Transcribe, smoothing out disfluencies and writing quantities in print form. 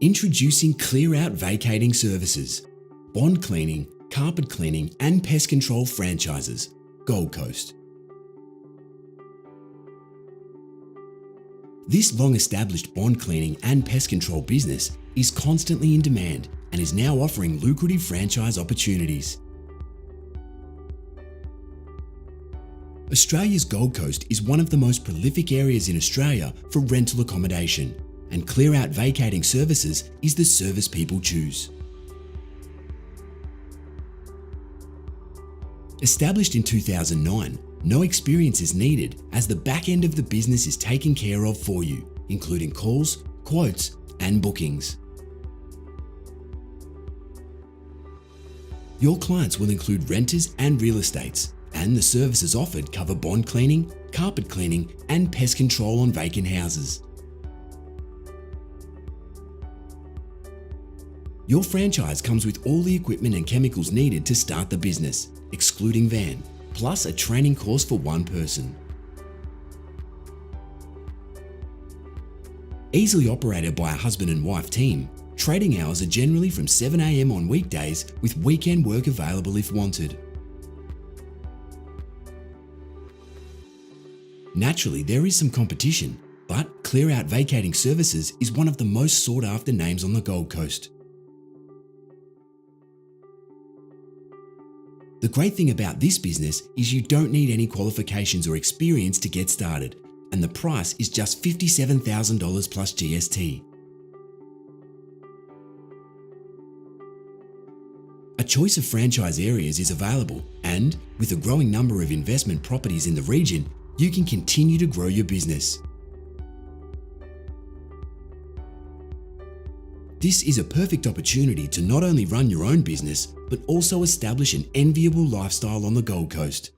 Introducing Clear Out Vacating Services, bond cleaning, carpet cleaning and pest control franchises, Gold Coast. This long-established bond cleaning and pest control business is constantly in demand and is now offering lucrative franchise opportunities. Australia's Gold Coast is one of the most prolific areas in Australia for rental accommodation, and Clear Out Vacating Services is the service people choose. Established in 2009, no experience is needed as the back end of the business is taken care of for you, including calls, quotes, and bookings. Your clients will include renters and real estates, and the services offered cover bond cleaning, carpet cleaning, and pest control on vacant houses. Your franchise comes with all the equipment and chemicals needed to start the business, excluding van, plus a training course for one person. Easily operated by a husband and wife team, trading hours are generally from 7 AM on weekdays with weekend work available if wanted. Naturally, there is some competition, but Clear Out Vacating Services is one of the most sought after names on the Gold Coast. The great thing about this business is you don't need any qualifications or experience to get started, and the price is just $57,000 plus GST. A choice of franchise areas is available, and with a growing number of investment properties in the region, you can continue to grow your business. This is a perfect opportunity to not only run your own business, but also establish an enviable lifestyle on the Gold Coast.